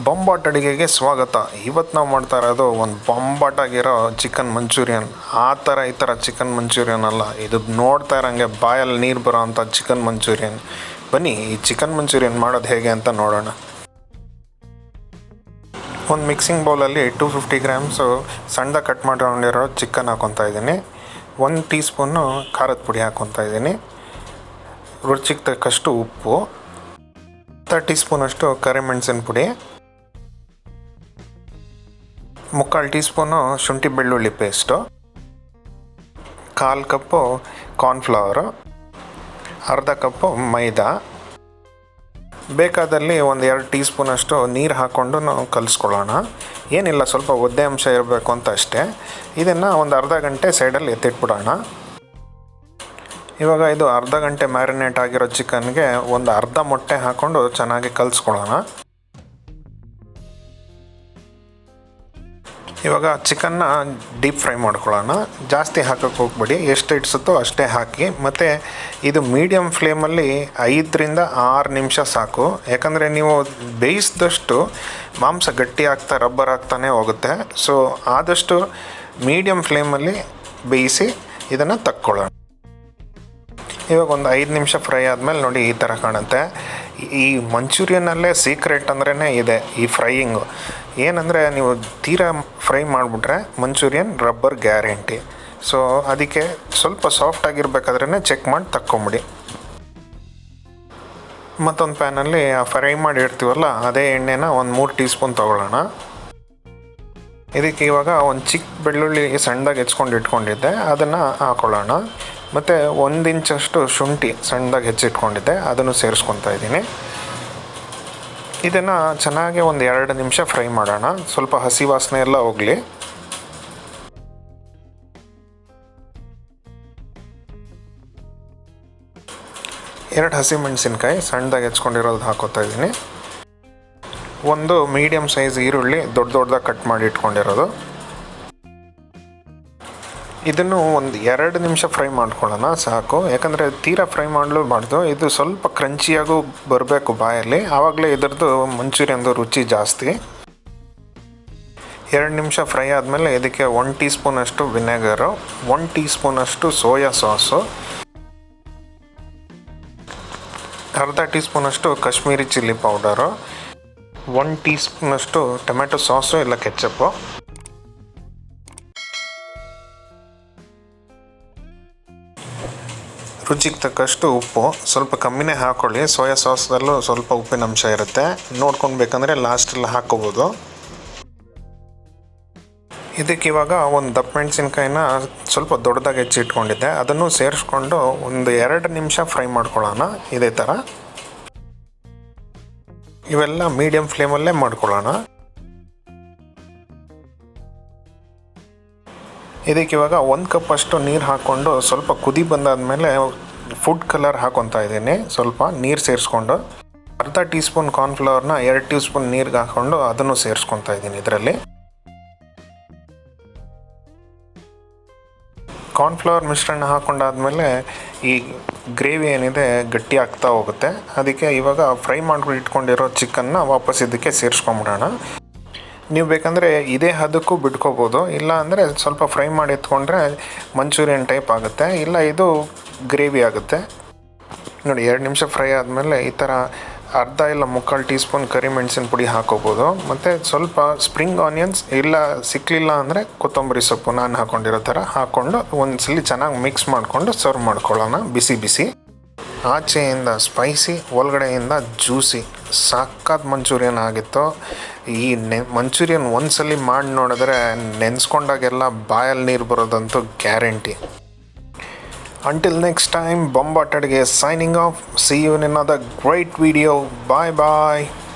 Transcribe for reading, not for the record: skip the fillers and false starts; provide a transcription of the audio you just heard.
ಬೊಂಬಾಟ್ ಅಡುಗೆಗೆ ಸ್ವಾಗತ. ಇವತ್ತು ನಾವು ಮಾಡ್ತಾ ಇರೋದು ಒಂದು ಬೊಂಬಾಟ್ ಆಗಿರೋ ಚಿಕನ್ ಮಂಚೂರಿಯನ್. ಆ ಥರ ಈ ಥರ ಚಿಕನ್ ಮಂಚೂರಿಯನ್ ಅಲ್ಲ, ಇದು ನೋಡ್ತಾ ಇರೋಂಗೆ ಬಾಯಲ್ಲಿ ನೀರು ಬರೋ ಅಂಥ ಚಿಕನ್ ಮಂಚೂರಿಯನ್. ಬನ್ನಿ ಈ ಚಿಕನ್ ಮಂಚೂರಿಯನ್ ಮಾಡೋದು ಹೇಗೆ ಅಂತ ನೋಡೋಣ. ಒಂದು ಮಿಕ್ಸಿಂಗ್ ಬೌಲಲ್ಲಿ 250 ಗ್ರಾಮ್ಸು ಸಣ್ಣದಾಗಿ ಕಟ್ ಮಾಡ್ಕೊಂಡಿರೋ ಚಿಕನ್ ಹಾಕ್ಕೊತಾ ಇದ್ದೀನಿ. 1 ಟೀ ಸ್ಪೂನು ಖಾರದ ಪುಡಿ ಹಾಕ್ಕೊತಾ ಇದ್ದೀನಿ. ರುಚಿಗೆ ತಕ್ಕಷ್ಟು ಉಪ್ಪು, 30 ಸ್ಪೂನಷ್ಟು ಕರಿಮೆಣಸಿನ ಪುಡಿ, 3/4 ಟೀ ಸ್ಪೂನು ಶುಂಠಿ ಬೆಳ್ಳುಳ್ಳಿ ಪೇಸ್ಟು, 1/4 ಕಪ್ಪು ಕಾರ್ನ್ಫ್ಲವರು, ಅರ್ಧ ಕಪ್ಪು ಮೈದಾ. ಬೇಕಾದಲ್ಲಿ 1-2 ಟೀ ಸ್ಪೂನಷ್ಟು ನೀರು ಹಾಕ್ಕೊಂಡು ನಾವು ಕಲಿಸ್ಕೊಳ್ಳೋಣ. ಏನಿಲ್ಲ, ಸ್ವಲ್ಪ ಒದ್ದೆ ಅಂಶ ಇರಬೇಕು ಅಂತ ಅಷ್ಟೇ. ಇದನ್ನು ಒಂದು ಅರ್ಧ ಗಂಟೆ ಸೈಡಲ್ಲಿ ಎತ್ತಿಟ್ಬಿಡೋಣ. ಇವಾಗ ಇದು ಅರ್ಧ ಗಂಟೆ ಮ್ಯಾರಿನೇಟ್ ಆಗಿರೋ ಚಿಕನ್ಗೆ ಒಂದು ಅರ್ಧ ಮೊಟ್ಟೆ ಹಾಕ್ಕೊಂಡು ಚೆನ್ನಾಗಿ ಕಲಿಸ್ಕೊಳ್ಳೋಣ. ಇವಾಗ ಚಿಕನ್ನ ಡೀಪ್ ಫ್ರೈ ಮಾಡ್ಕೊಳ್ಳೋಣ. ಜಾಸ್ತಿ ಹಾಕೋಕ್ಕೆ ಹೋಗ್ಬೇಡಿ, ಎಷ್ಟು ಇಡ್ಸುತ್ತೋ ಅಷ್ಟೇ ಹಾಕಿ. ಮತ್ತು ಇದು ಮೀಡಿಯಮ್ ಫ್ಲೇಮಲ್ಲಿ 5-6 ನಿಮಿಷ ಸಾಕು. ಯಾಕಂದರೆ ನೀವು ಬೇಯಿಸಿದಷ್ಟು ಮಾಂಸ ಗಟ್ಟಿ ಆಗ್ತಾ ರಬ್ಬರ್ ಆಗ್ತಾನೆ ಹೋಗುತ್ತೆ. ಸೊ ಆದಷ್ಟು ಮೀಡಿಯಮ್ ಫ್ಲೇಮಲ್ಲಿ ಬೇಯಿಸಿ ಇದನ್ನು ತಕ್ಕೊಳ್ಳೋಣ. ಇವಾಗ ಒಂದು 5 ನಿಮಿಷ ಫ್ರೈ ಆದಮೇಲೆ ನೋಡಿ ಈ ಥರ ಕಾಣುತ್ತೆ. ಈ ಮಂಚೂರಿಯನ್ನಲ್ಲೇ ಸೀಕ್ರೆಟ್ ಅಂದ್ರೇ ಇದೆ ಈ ಫ್ರೈಯಿಂಗು. ಏನಂದರೆ ನೀವು ತೀರಾ ಫ್ರೈ ಮಾಡಿಬಿಟ್ರೆ ಮಂಚೂರಿಯನ್ ರಬ್ಬರ್ ಗ್ಯಾರಂಟಿ. ಸೊ ಅದಕ್ಕೆ ಸ್ವಲ್ಪ ಸಾಫ್ಟ್ ಆಗಿರ್ಬೇಕಾದ್ರೇ ಚೆಕ್ ಮಾಡಿ ತಕ್ಕೊಂಬಿಡಿ. ಮತ್ತೊಂದು ಪ್ಯಾನಲ್ಲಿ ಫ್ರೈ ಮಾಡಿ ಇಡ್ತೀವಲ್ಲ ಅದೇ ಎಣ್ಣೆನ ಒಂದು 3 ಟೀ ಸ್ಪೂನ್ ತೊಗೊಳ್ಳೋಣ. ಇದಕ್ಕೆ ಇವಾಗ ಒಂದು ಚಿಕ್ಕ ಬೆಳ್ಳುಳ್ಳಿ ಸಣ್ಣದಾಗಿ ಹೆಚ್ಕೊಂಡು ಇಟ್ಕೊಂಡಿದ್ದೆ, ಅದನ್ನು ಹಾಕ್ಕೊಳ್ಳೋಣ. ಮತ್ತು 1 ಇಂಚಷ್ಟು ಶುಂಠಿ ಸಣ್ಣದಾಗಿ ಹೆಚ್ಚಿಟ್ಕೊಂಡಿದ್ದೆ, ಅದನ್ನು ಸೇರಿಸ್ಕೊತಾ ಇದ್ದೀನಿ. ಇದನ್ನು ಚೆನ್ನಾಗಿ ಒಂದು 2 ನಿಮಿಷ ಫ್ರೈ ಮಾಡೋಣ, ಸ್ವಲ್ಪ ಹಸಿ ವಾಸನೆ ಎಲ್ಲ ಹೋಗಲಿ. ಎರಡು ಹಸಿಮೆಣಸಿನ್ಕಾಯಿ ಸಣ್ಣದಾಗಿ ಹೆಚ್ಕೊಂಡಿರೋದು ಹಾಕೋತಾ ಇದ್ದೀನಿ. ಒಂದು ಮೀಡಿಯಮ್ ಸೈಜ್ ಈರುಳ್ಳಿ ದೊಡ್ಡದಾಗಿ ಕಟ್ ಮಾಡಿ ಇಟ್ಕೊಂಡಿರೋದು. ಇದನ್ನು ಒಂದು 2 ನಿಮಿಷ ಫ್ರೈ ಮಾಡ್ಕೊಳ್ಳೋಣ ಸಾಕು. ಯಾಕಂದರೆ ತೀರಾ ಫ್ರೈ ಮಾಡಲೂಬಾರ್ದು, ಇದು ಸ್ವಲ್ಪ ಕ್ರಂಚಿಯಾಗೂ ಬರಬೇಕು ಬಾಯಲ್ಲಿ, ಆವಾಗಲೇ ಇದರದ್ದು ಮಂಚೂರಿಯನ್ದು ರುಚಿ ಜಾಸ್ತಿ. 2 ನಿಮಿಷ ಫ್ರೈ ಆದಮೇಲೆ ಇದಕ್ಕೆ 1 ಟೀ ಸ್ಪೂನಷ್ಟು ವಿನೆಗರು, 1 ಟೀ ಸ್ಪೂನಷ್ಟು ಸೋಯಾ ಸಾಸು, ಅರ್ಧ ಟೀ ಸ್ಪೂನಷ್ಟು ಕಾಶ್ಮೀರಿ ಚಿಲ್ಲಿ ಪೌಡರು, 1 ಟೀ ಸ್ಪೂನಷ್ಟು ಟೊಮೆಟೊ ಸಾಸು ಇಲ್ಲ ಕೆಚಪ್ಪು, ರುಚಿಗೆ ತಕ್ಕಷ್ಟು ಉಪ್ಪು. ಸ್ವಲ್ಪ ಕಮ್ಮಿನೇ ಹಾಕ್ಕೊಳ್ಳಿ, ಸೋಯಾ ಸಾಸಲ್ಲೂ ಸ್ವಲ್ಪ ಉಪ್ಪಿನ ಅಂಶ ಇರುತ್ತೆ. ನೋಡ್ಕೊಂಡು ಬೇಕಂದರೆ ಲಾಸ್ಟಲ್ಲಿ ಹಾಕ್ಕೋಬೋದು. ಇದಕ್ಕೆ ಇವಾಗ ಒಂದು ದಪ್ಪ ಮೆಣಸಿನ್ಕಾಯಿನ ಸ್ವಲ್ಪ ದೊಡ್ಡದಾಗಿ ಹೆಚ್ಚಿಟ್ಕೊಂಡಿದ್ದೆ, ಅದನ್ನು ಸೇರಿಸ್ಕೊಂಡು ಒಂದು 2 ನಿಮಿಷ ಫ್ರೈ ಮಾಡ್ಕೊಳ್ಳೋಣ. ಇದೇ ಥರ ಇವೆಲ್ಲ ಮೀಡಿಯಮ್ ಫ್ಲೇಮಲ್ಲೇ ಮಾಡ್ಕೊಳ್ಳೋಣ. ಇದಕ್ಕೆ ಇವಾಗ 1 ಕಪ್ಪಷ್ಟು ನೀರು ಹಾಕ್ಕೊಂಡು ಸ್ವಲ್ಪ ಕುದಿ ಬಂದಾದಮೇಲೆ ಫುಡ್ ಕಲರ್ ಹಾಕ್ಕೊತಾ ಇದ್ದೀನಿ. ಸ್ವಲ್ಪ ನೀರು ಸೇರಿಸ್ಕೊಂಡು ಅರ್ಧ ಟೀ ಸ್ಪೂನ್ ಕಾರ್ನ್ಫ್ಲವರ್ನ 2 ಟೀ ಸ್ಪೂನ್ ನೀರಿಗೆ ಹಾಕ್ಕೊಂಡು ಅದನ್ನು ಸೇರಿಸ್ಕೊತಾ ಇದ್ದೀನಿ. ಇದರಲ್ಲಿ ಕಾರ್ನ್ಫ್ಲವರ್ ಮಿಶ್ರಣ ಹಾಕ್ಕೊಂಡಾದ್ಮೇಲೆ ಈ ಗ್ರೇವಿ ಏನಿದೆ ಗಟ್ಟಿ ಆಗ್ತಾ ಹೋಗುತ್ತೆ. ಅದಕ್ಕೆ ಇವಾಗ ಫ್ರೈ ಮಾಡ್ಕೊಂಡು ಇಟ್ಕೊಂಡಿರೋ ಚಿಕನ್ನ ವಾಪಸ್ ಇದಕ್ಕೆ ಸೇರಿಸ್ಕೊಂಬಿಡೋಣ. ನೀವು ಬೇಕಂದರೆ ಇದೇ ಹದಕ್ಕೂ ಬಿಟ್ಕೋಬೋದು, ಇಲ್ಲ ಅಂದರೆ ಸ್ವಲ್ಪ ಫ್ರೈ ಮಾಡಿ ಎತ್ಕೊಂಡ್ರೆ ಮಂಚೂರಿಯನ್ ಟೈಪ್ ಆಗುತ್ತೆ, ಇಲ್ಲ ಇದು ಗ್ರೇವಿ ಆಗುತ್ತೆ. ನೋಡಿ 2 ನಿಮಿಷ ಫ್ರೈ ಆದಮೇಲೆ ಈ ಥರ ಅರ್ಧ ಇಲ್ಲ 3/4 ಟೀ ಸ್ಪೂನ್ ಕರಿಮೆಣಸಿನ ಪುಡಿ ಹಾಕೋಬೋದು. ಮತ್ತು ಸ್ವಲ್ಪ ಸ್ಪ್ರಿಂಗ್ ಆನಿಯನ್ಸ್ ಇಲ್ಲ ಸಿಕ್ಕಲಿಲ್ಲ ಅಂದರೆ ಕೊತ್ತಂಬರಿ ಸೊಪ್ಪು ನಾನು ಹಾಕ್ಕೊಂಡಿರೋ ಥರ ಹಾಕ್ಕೊಂಡು ಒಂದ್ಸಲಿ ಚೆನ್ನಾಗಿ ಮಿಕ್ಸ್ ಮಾಡಿಕೊಂಡು ಸರ್ವ್ ಮಾಡ್ಕೊಳ್ಳೋಣ ಬಿಸಿ ಬಿಸಿ. ಆಚೆಯಿಂದ ಸ್ಪೈಸಿ, ಒಳಗಡೆಯಿಂದ ಜ್ಯೂಸಿ, ಸಕ್ಕತ್ ಮಂಚೂರಿಯನ್ ಆಗಿತ್ತು. ಈ ಮಂಚೂರಿಯನ್ ಒಂದ್ಸಲಿ ಮಾಡಿ ನೋಡಿದ್ರೆ ನೆನೆಸ್ಕೊಂಡಾಗೆಲ್ಲ ಬಾಯಲ್ಲಿ ನೀರು ಬರೋದಂತೂ guarantee. Until next time, Bombatt Aduge signing off. See you in another great video. Bye bye.